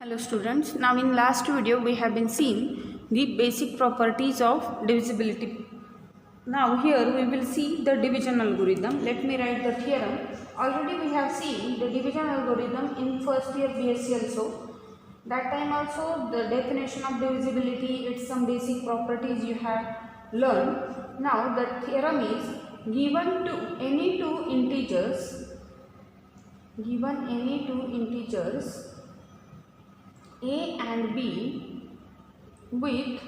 Hello students, now in last video we have been seeing the basic properties of divisibility. Now here we will see the division algorithm. Let me write the theorem. Already we have seen the division algorithm in first year BSc also. That time also the definition of divisibility, its some basic properties you have learned. Now the theorem is given any two integers a and b with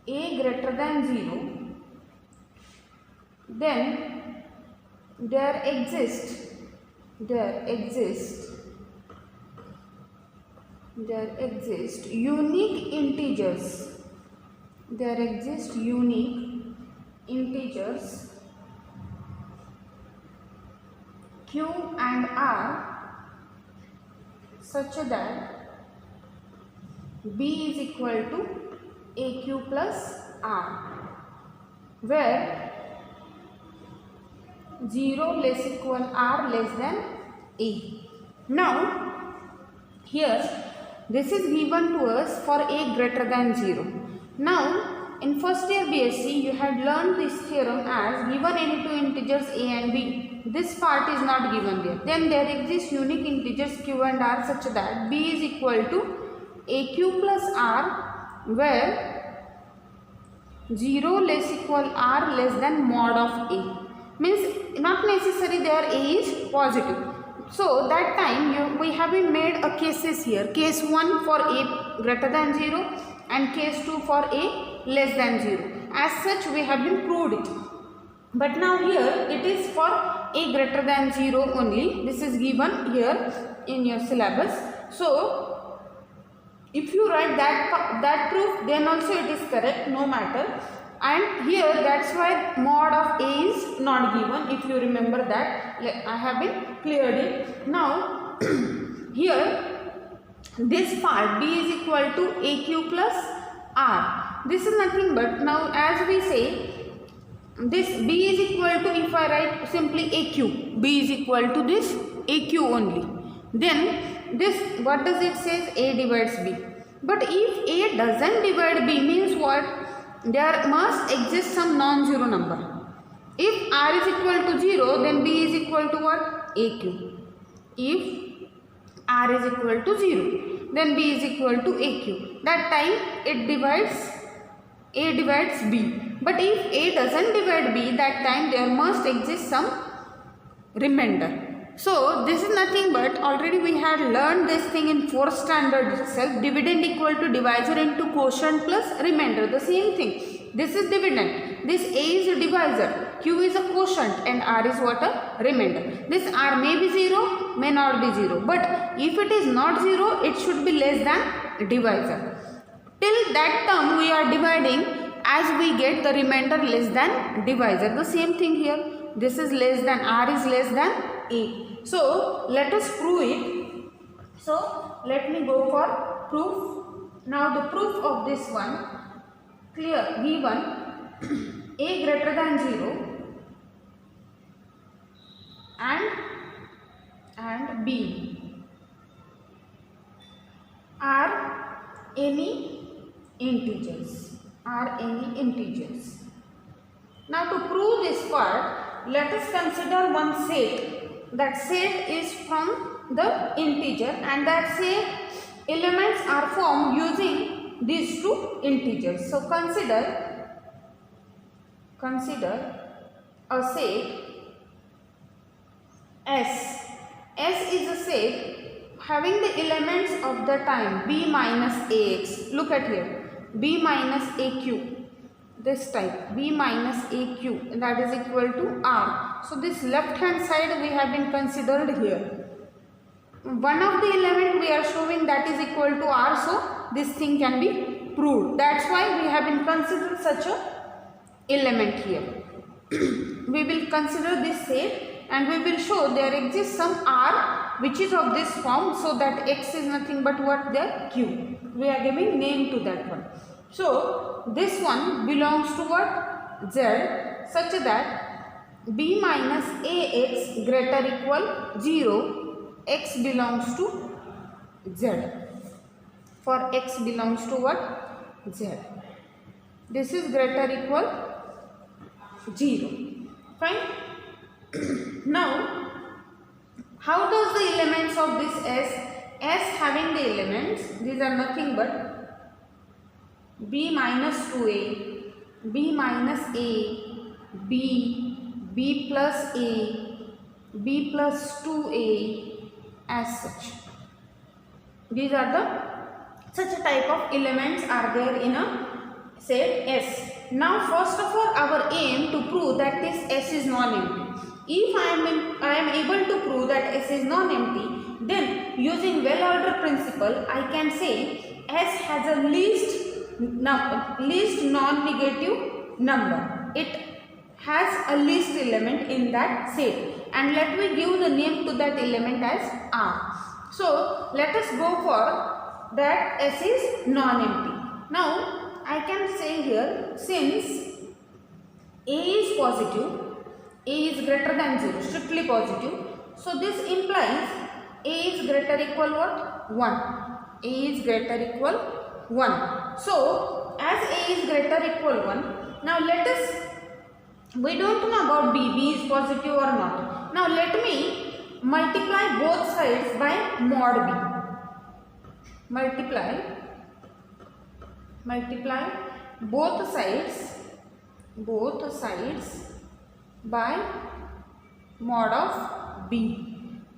a greater than 0, then there exist unique integers q and r such that b is equal to aq plus r, where 0 less equal r less than a. Now here this is given to us for a greater than 0. Now in first year BSc you had learned this theorem as given any two integers a and b. This part is not given there. Then there exist unique integers q and r such that b is equal to aq plus r, where 0 less equal r less than mod of a. Means not necessary there a is positive. So that time we have been made a cases here. Case 1 for a greater than 0 and case 2 for a less than 0. As such we have been proved it. But now here it is for a greater than 0 only. This is given here in your syllabus. So if you write that proof, then also it is correct, no matter. And here that's why mod of a is not given. If you remember that, I have been cleared it. Now here this part b is equal to aq plus r. This is nothing but, now as we say, this b is equal to, if I write simply aq, b is equal to this aq only. Then this, what does it say? A divides b. But if a doesn't divide b, means what? There must exist some non-zero number. If r is equal to 0, then b is equal to what? aq. If r is equal to 0, then b is equal to aq. That time it divides, a divides b. But if a doesn't divide b, that time there must exist some remainder. So this is nothing but, already we had learned this thing in 4th standard itself. Dividend equal to divisor into quotient plus remainder. The same thing. This is dividend. This a is a divisor. Q is a quotient and r is what? A remainder. This r may be 0, may not be 0. But if it is not 0, it should be less than divisor. Till that term we are dividing, as we get the remainder less than divisor. The same thing here. This is less than, r is less than a. So let us prove it. So let me go for proof. Now the proof of this one, clear, given a greater than 0 and b are any integers. Now to prove this part, let us consider one set. That set is from the integer, and that set elements are formed using these two integers. So consider a set S. S is a set having the elements of the time b minus ax. Look at here, b minus aq. This type, b minus aq, that is equal to r. So this left hand side we have been considered here. One of the element we are showing that is equal to r, so this thing can be proved. That's why we have been considered such a element here. We will consider this set and we will show there exists some r which is of this form, so that x is nothing but what? There q. We are giving name to that one. So this one belongs to what? Z, such that b minus ax greater equal 0, x belongs to Z. For x belongs to what? Z. This is greater equal 0. Fine. Now, how does the elements of this S having the elements, these are nothing but b minus 2a, b minus a, b plus a, b plus 2a, as such. These are the such a type of elements are there in a set S. Now first of all, our aim to prove that this S is non-empty. If I am able to prove that S is non-empty, then using well-ordered principle, I can say S has a least non-negative number. It has a least element in that set, and let me give the name to that element as R. So let us go for that S is non-empty. Now I can say here, since A is positive, A is greater than 0, strictly positive. So this implies A is greater equal what? 1. A is greater equal 1. So as A is greater equal 1, now let us, we don't know about B is positive or not. Now let me multiply both sides by mod B. Multiply both sides by mod of B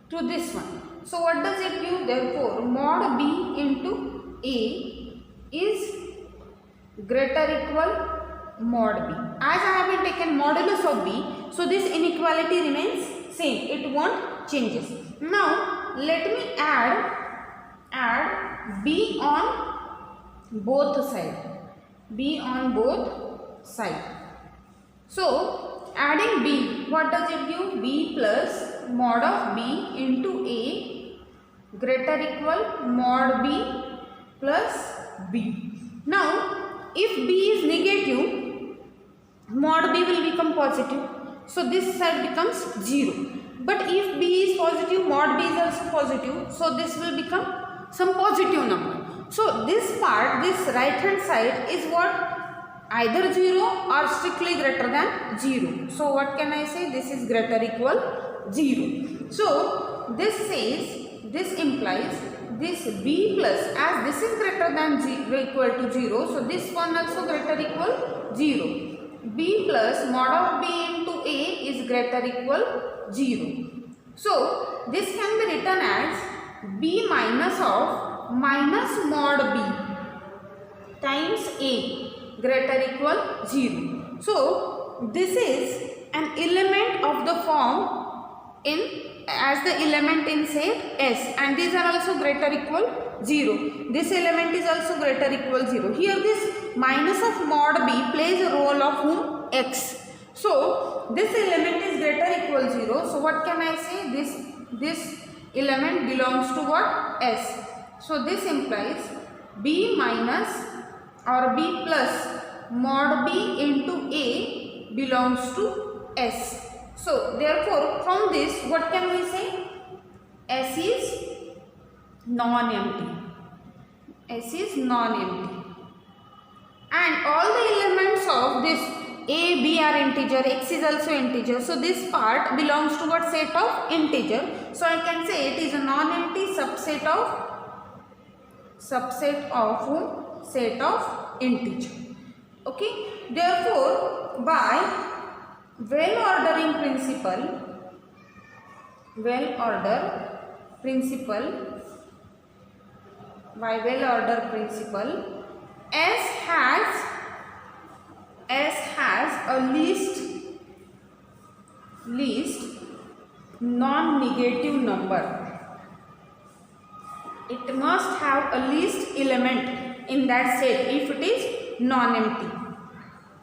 to this one. So what does it give? Therefore, mod B into A is greater equal mod B. As I haven't taken modulus of B, so this inequality remains same. It won't changes. Now let me add B on both sides. B on both sides. So adding B, what does it give? B plus mod of B into A greater equal mod B plus B. Now if B is negative, mod B will become positive. So this side becomes 0. But if B is positive, mod B is also positive. So this will become some positive number. So this part, this right hand side is what? Either 0 or strictly greater than 0. So what can I say? This is greater equal 0. So this says, this implies this B plus, as this is greater than 0 equal to 0. So this one also greater equal 0. B plus mod of B into A is greater equal 0. So this can be written as B minus of minus mod B times A greater equal 0. So this is an element of the form in as the element in set S, and these are also greater equal 0. This element is also greater equal 0. Here this minus of mod B plays a role of whom? X. So this element is greater equal 0. So what can I say? This element belongs to what? S. So this implies B minus or B plus mod B into A belongs to S. So therefore from this what can we say? S is non-empty. S is non-empty. And all the elements of this A, B are integer, X is also integer. So this part belongs to what set of integer. So I can say it is a non-empty subset of whom? Set of integer. Okay. Therefore by well-ordered principle, S has a least non-negative number. It must have a least element in that set if it is non-empty.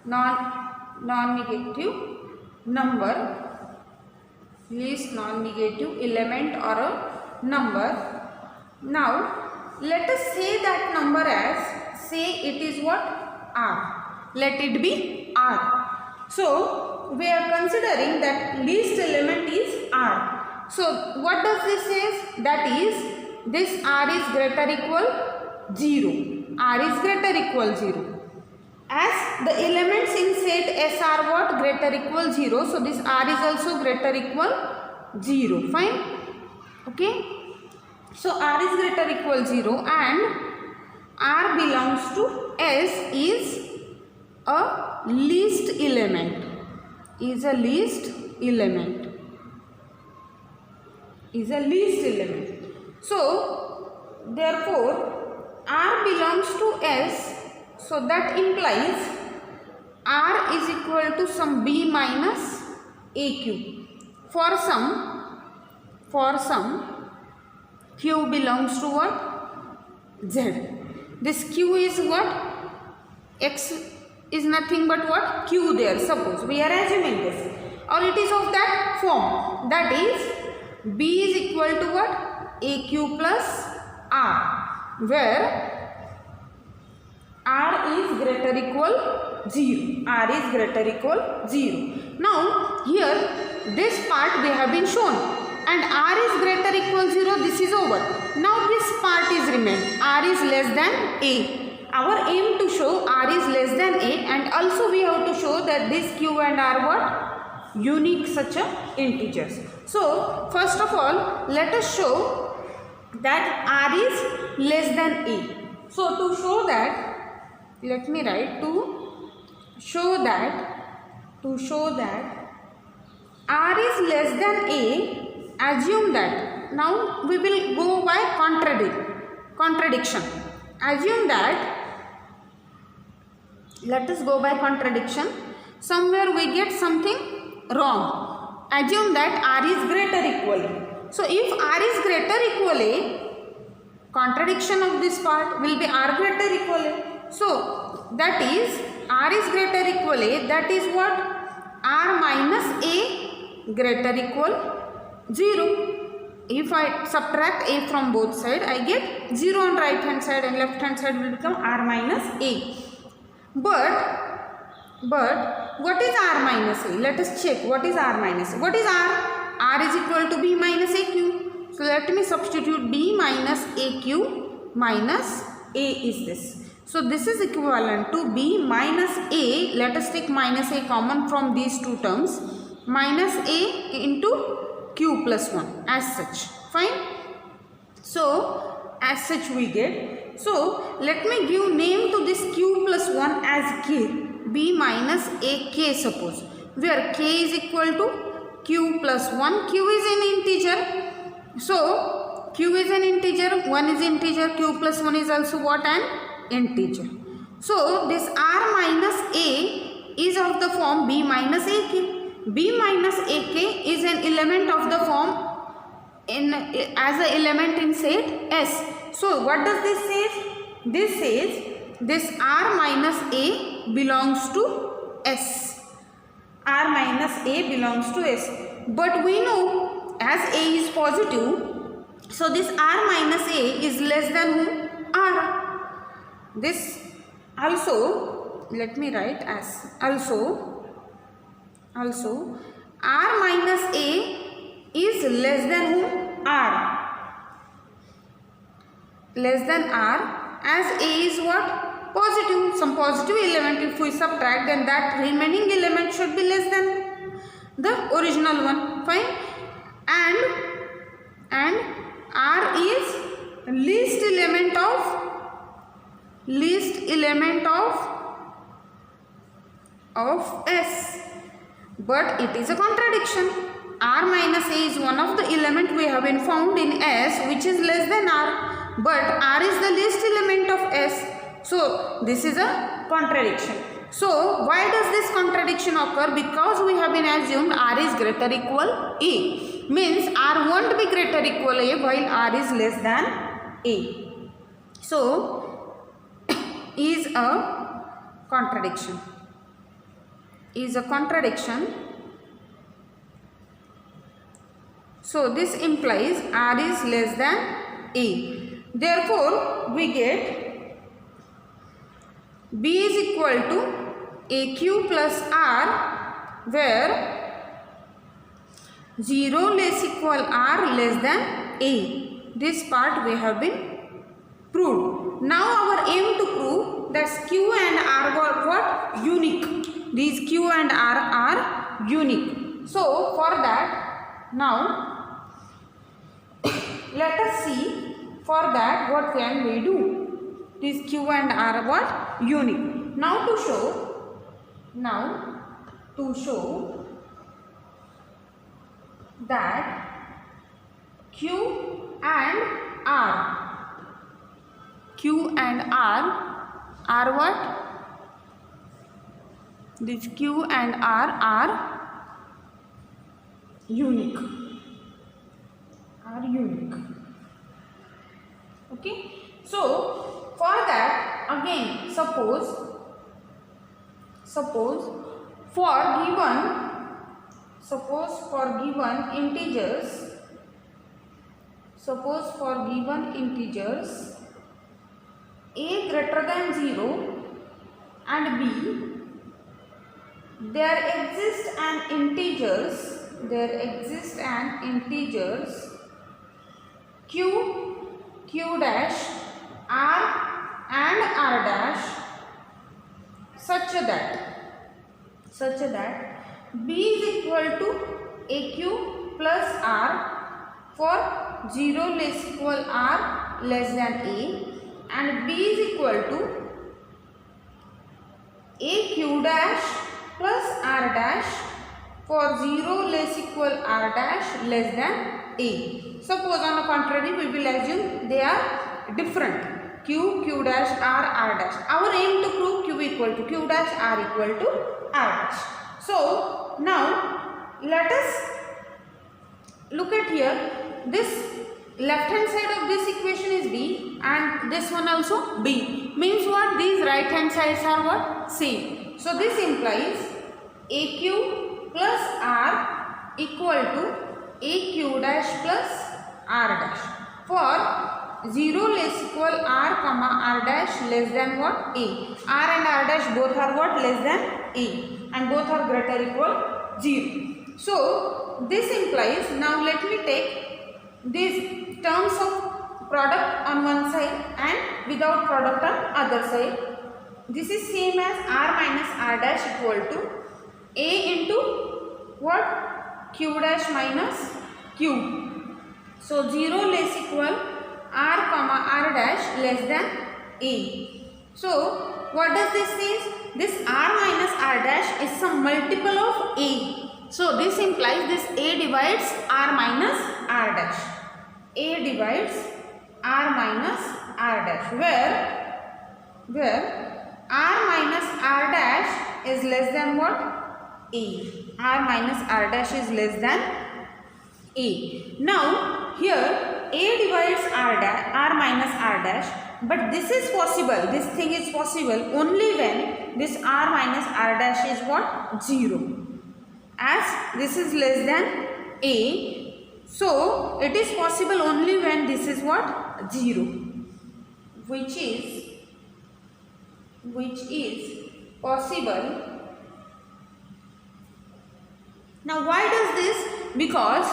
Non-negative number, least non-negative element or a number. Now let us say that number as, say it is what? R. Let it be R. So we are considering that least element is R. So what does this say? That is this r is greater equal 0. R is greater equal 0. As the elements in set S are what? Greater equal 0. So this r is also greater equal 0. Fine. Okay. So r is greater equal 0 and r belongs to S is a least element. Is a least element. Is a least element. So therefore r belongs to S. So that implies r is equal to some b minus aq. For some q belongs to what? Z. This q is what? X is nothing but what? Q there. Suppose we are assuming this, or it is of that form. That is b is equal to what? aq plus r, where r is greater equal 0. R is greater equal 0. Now here this part we have been shown, and r is greater equal 0. This is over. Now this part is remained. R is less than a. Our aim to show r is less than a, and also we have to show that this q and r what? Unique such a integers. So first of all, let us show that r is less than a. So to show that, let me write to show that r is less than a, assume that, now we will go by contradiction. Assume that, let us go by contradiction. Somewhere we get something wrong. Assume that r is greater equal a. So if r is greater equal a, contradiction of this part will be r greater equal a. So that is r is greater equal a, that is what? R minus a greater equal 0. If I subtract a from both sides, I get 0 on right hand side, and left hand side will become r minus a. But what is r minus a? Let us check what is r minus a. What is r? R is equal to b minus aq. So let me substitute b minus aq minus a is this. So this is equivalent to b minus a. Let us take minus a common from these two terms. Minus a into q plus 1 as such. Fine. So as such we get. So let me give name to this q plus 1 as k. B minus a k suppose. Where k is equal to q plus 1. Q is an integer. So q is an integer. 1 is integer. Q plus 1 is also what? An integer. So this r minus a is of the form b minus ak. B minus ak is an element of the form as an element in set S. So what does this say? This says this r minus a belongs to S. R minus a belongs to S. But we know as a is positive, so this r minus a is less than whom? R. This also, let me write as also r minus a is less than whom? R. Less than r, as a is what? Positive. Some positive element, if we subtract, then that remaining element should be less than the original one. Fine. And r is least element of S. But it is a contradiction. R minus a is one of the element we have been found in S which is less than R. But R is the least element of S. So this is a contradiction. So why does this contradiction occur? Because we have been assumed R is greater equal A. Means R won't be greater equal A while R is less than A. So is a contradiction. So this implies R is less than A. Therefore we get B is equal to AQ plus R, where 0 less equal R less than A. This part we have been proved. Now our aim to prove that Q and R were what? Unique. These Q and R are unique. So for that, now let us see for that what can we do. These Q and R are what? Unique. Now to show that Q and R are what? This Q and R are unique. Okay. So for that, again, suppose for given integers a greater than 0 and b, there exist an integers q dash, r and r dash such that b is equal to aq plus r for 0 less equal r less than a, and b is equal to aq dash plus r dash for 0 less equal r dash less than a. Suppose on the contrary we will assume they are different, q dash, r dash. Our aim to prove q equal to q dash, r equal to r dash. So now let us look at here. This left hand side of this equation is b and this one also b. Means what? These right hand sides are what? Same. So this implies aq plus r equal to aq dash plus r dash for 0 less equal r comma r dash less than what? A. R and r dash both are what? Less than a, and both are greater equal 0. So this implies, now let me take these terms of product on one side and without product on other side. This is same as r minus r dash equal to a into what? Q dash minus q. So 0 less equal r comma r dash less than a. So what does this say? This r minus r dash is some multiple of a. So this implies this a divides r minus r dash. A divides r minus r dash, where r minus r dash is less than what? A. R minus r dash is less than a. Now here a divides r minus r dash, but this is possible, this thing is possible only when this r minus r dash is what? 0. As this is less than a, so it is possible only when this is what? 0, which is possible. Now why does this? Because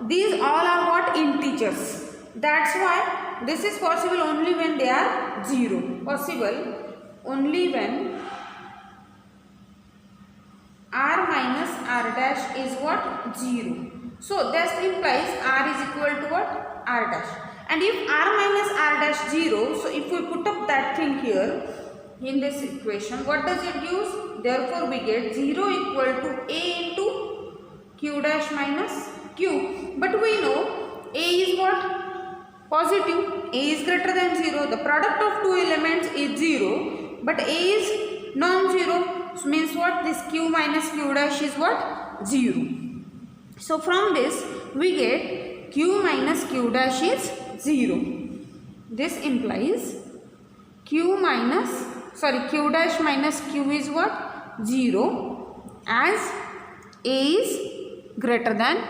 these all are what? Integers. That's why this is possible only when they are 0. Possible only when r minus r dash is what? 0. So that implies r is equal to what? R dash. And if r minus r dash 0, so if we put up that thing here in this equation, what does it gives? Therefore we get 0 equal to a into q dash minus q. But we know a is what? Positive. A is greater than 0. The product of two elements is 0, but a is non-zero. So means what? This q minus q dash is what? 0. So from this we get q minus q dash is 0. This implies q dash minus q is what? 0, as a is greater than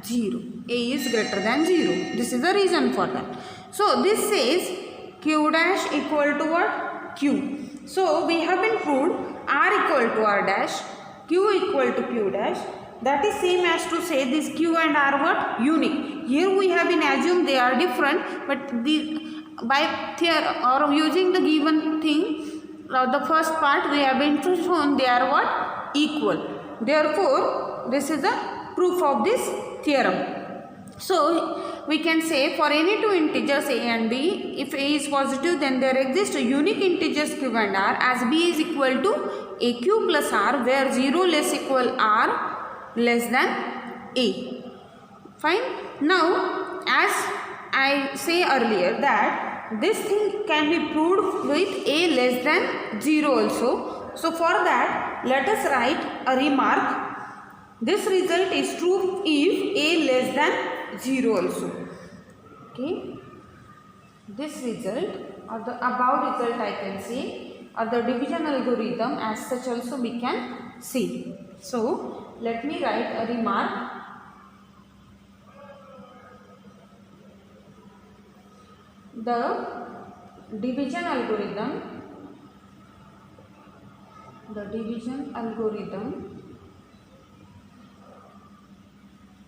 0. A is greater than 0. This is the reason for that. So this says q dash equal to what? Q. So we have been proved r equal to r dash, q equal to q dash. That is same as to say this q and r what? Unique. here we have been assumed they are different, but by theorem or using the given thing, the first part we have been shown they are what? Equal. Therefore, this is the proof of this theorem. So, we can say for any two integers a and b, if a is positive, then there exists a unique integers q and r, as b is equal to aq plus r, where 0 less equal r less than a. Fine. Now, as I say earlier that this thing can be proved with a less than 0 also. So, for that, let us write a remark. This result is true if a less than 0 also. Okay. This result or the above result I can say, or the division algorithm as such also we can see. So, let me write a remark. The division algorithm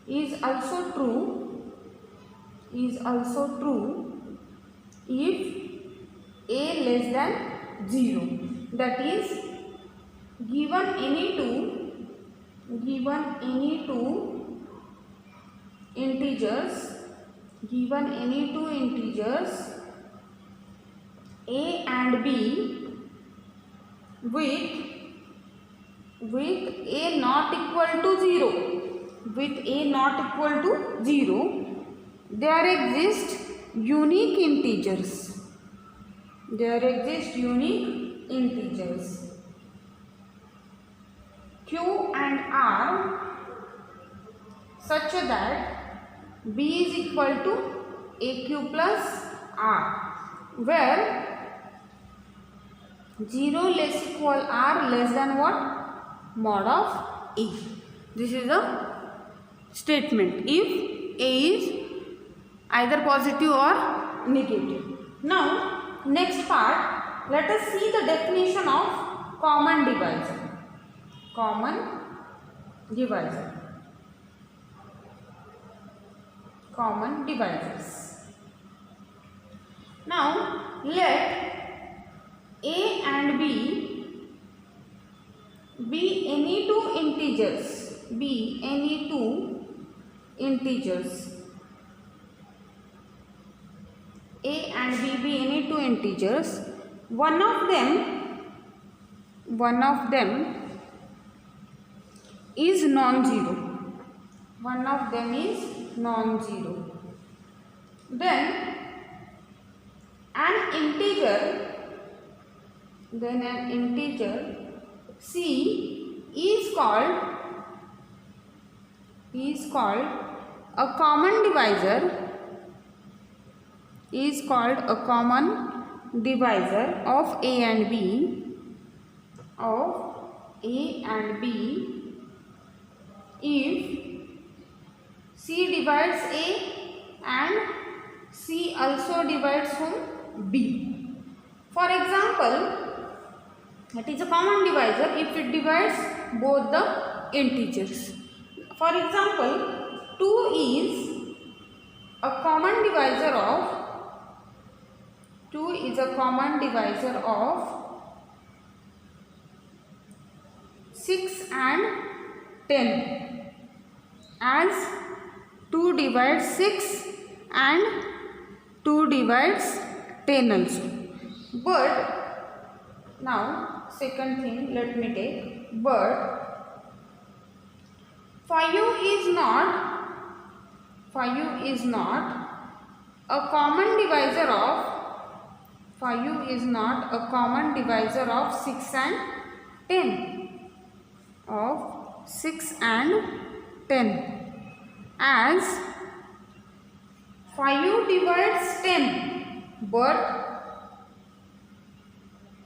is also true if a less than 0. That is, given any two integers a and b with a not equal to 0, there exist unique integers. Q and r such that b is equal to aq plus r, where 0 less equal r less than what? Mod of a. This is a statement if a is either positive or negative. Now, next part, let us see the definition of common divisor. Common divisors. Now, let a and b be any two integers. A and b be any two integers. One of them is non-zero. Then an integer c is called a common divisor of a and b if c divides a and c also divides whom? B. For example, it is a common divisor if it divides both the integers. For example, 2 is a common divisor of 6 and 10, as 2 divides 6 and 2 divides 10 also. But now second thing let me take, but 5 is not a common divisor of 6 and 10, as 5 divides 10 but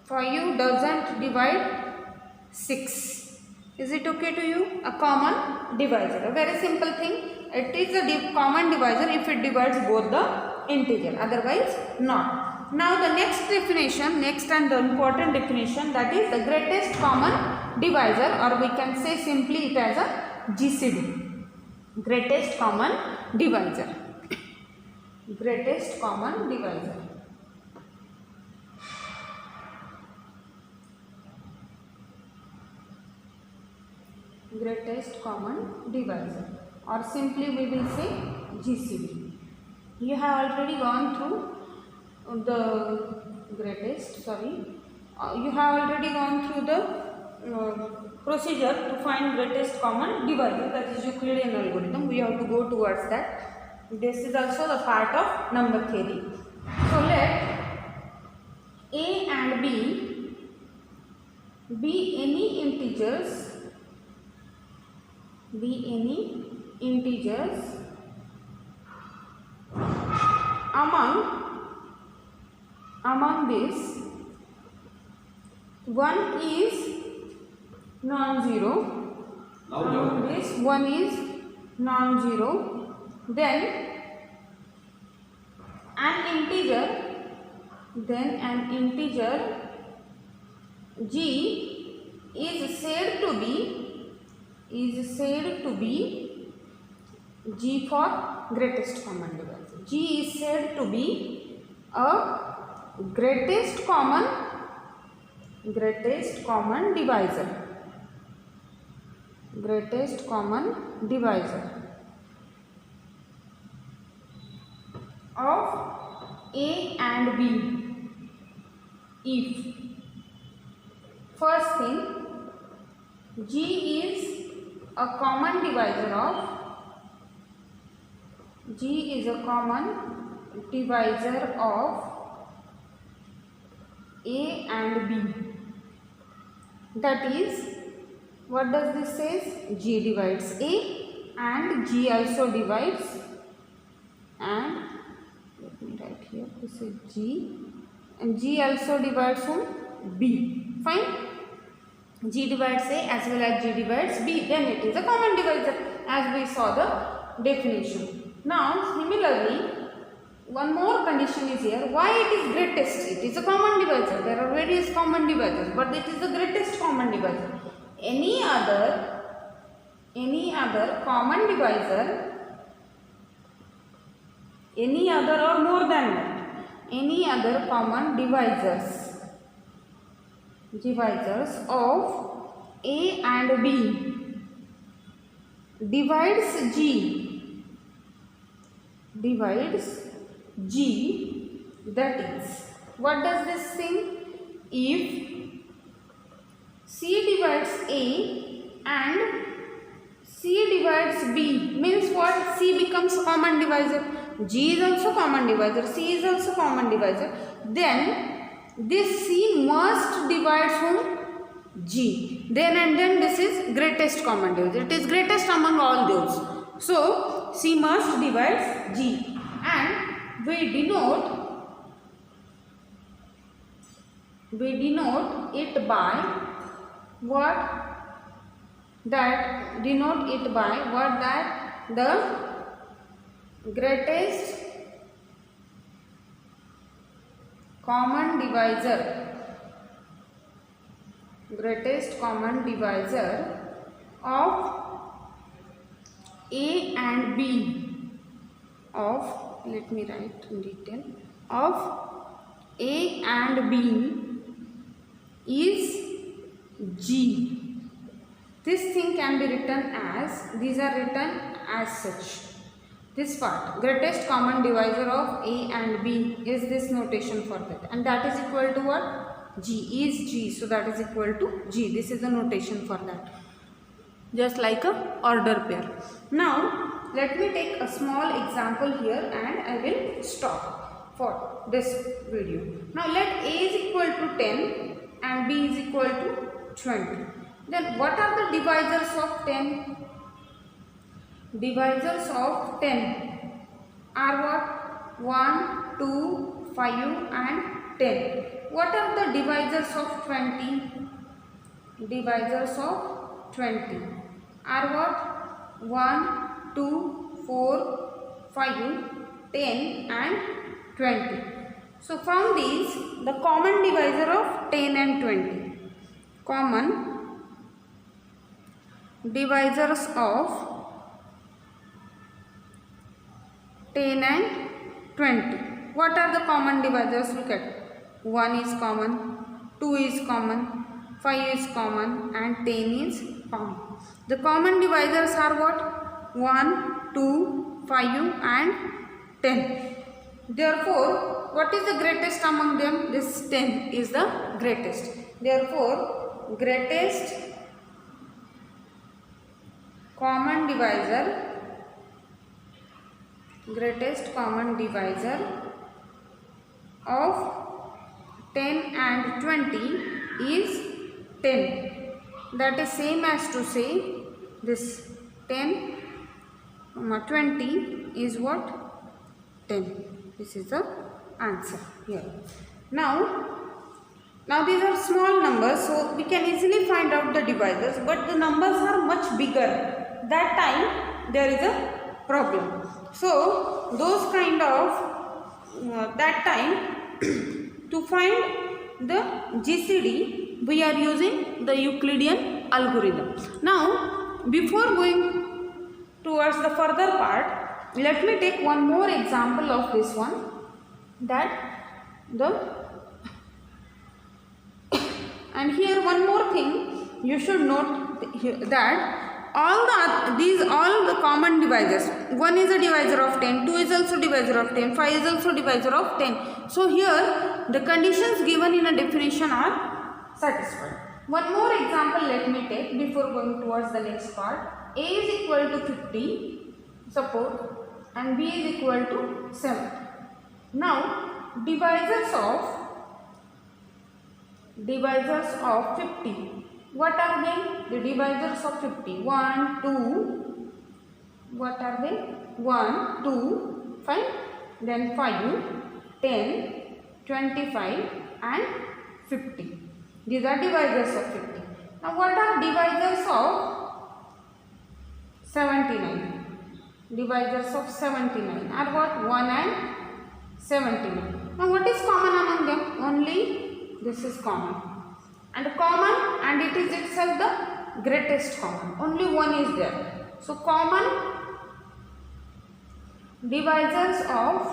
5 doesn't divide 6. Is it okay to you? A common divisor, a very simple thing. It is a common divisor if it divides both the integer, otherwise not. Now the next and the important definition, that is the greatest common divisor, or we can say simply it as a GCD, greatest common divisor. greatest common divisor. Greatest common divisor, or simply we will say GCD. You have already gone through the you have already gone through the procedure to find greatest common divisor, that is Euclidean algorithm. We have to go towards that. This is also the part of number theory. So let A and B be any integers among this. One is non-zero, among this one is non-zero, then an integer G is said to be G for greatest common divisor. G is said to be a greatest common divisor. Greatest common divisor of A and B. If first thing, G is a common divisor of A and B. That is, what does this say? G divides A and G also divides, and let me write here, this is G, and G also divides whom? B. Fine. G divides A as well as G divides B, then it is a common divisor, as we saw the definition. Now similarly, one more condition is here. Why it is greatest? It is a common divisor. There are various common divisors, but it is the greatest common divisor. Any other common divisor, any other or more than that, any other common divisors of A and B divides G, that is, what does this thing? If C divides A and C divides B, means what? C becomes common divisor, G is also common divisor, C is also common divisor, then this C must divide whom? G. Then and then this is greatest common divisor. It is greatest among all those. So C must divide G, and we denote it by what? That the greatest common divisor of A and B of, let me write in detail, of A and B is G. This thing can be written as, these are written as such. This part, greatest common divisor of A and B, is this notation for that, and that is equal to what? G is G, so that is equal to G. This is the notation for that, just like a order pair. Now let me take a small example here and I will stop for this video. Now let A is equal to 10 and B is equal to 20. Then what are the divisors of 10? Divisors of 10 are what? 1, 2, 5 and 10. What are the divisors of 20? Divisors of 20 are what? 1, 2, 4, 5, 10 and 20. So from these, the common divisor of 10 and 20. Common divisors of 10 and 20. What are the common divisors? Look at 1 is common, 2 is common, 5 is common and 10 is common. The common divisors are what? 1, 2, 5 and 10. Therefore, what is the greatest among them? This 10 is the greatest. Therefore, greatest common divisor of 10 and 20 is 10. That is same as to say this 10, 20 is what? 10. This is the answer here. Now these are small numbers, so we can easily find out the divisors, but the numbers are much bigger. That time there is a problem. So those kind of that time to find the GCD we are using the Euclidean algorithm. Now before going towards the further part, let me take one more example of this one, that and here one more thing you should note that all the common divisors, 1 is a divisor of 10, 2 is also divisor of 10, 5 is also divisor of 10. So here the conditions given in a definition are satisfied. One more example let me take before going towards the next part. A is equal to 50, suppose, and B is equal to 7. Now divisors of 50. What are they? The divisors of 50. 1, 2. What are they? 1, 2, 5. Then 5, 10, 25 and 50. These are divisors of 50. Now what are divisors of 79? Divisors of 79 are what? 1 and 79. Now what is common among them? Only this is common. And common, and it is itself the greatest common. Only 1 is there. So common divisors of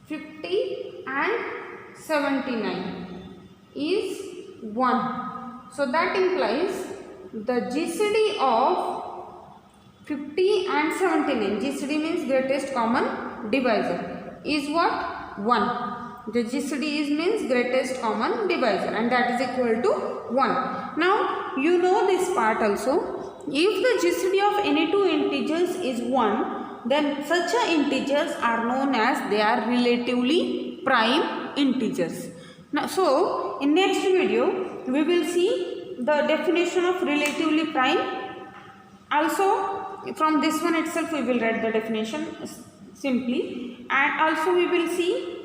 50 and 79 is 1. So that implies the GCD of 50 and 79, GCD means greatest common divisor, is what? 1. The GCD means greatest common divisor, and that is equal to 1. Now you know this part also. If the GCD of any two integers is 1, then such integers are known as they are relatively prime integers. Now, so in next video we will see the definition of relatively prime. Also from this one itself we will write the definition simply, and also we will see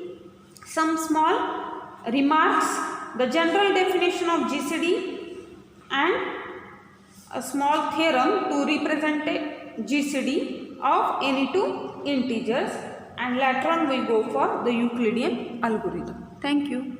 some small remarks, the general definition of GCD and a small theorem to represent a GCD of any two integers, and later on we go for the Euclidean algorithm. Thank you.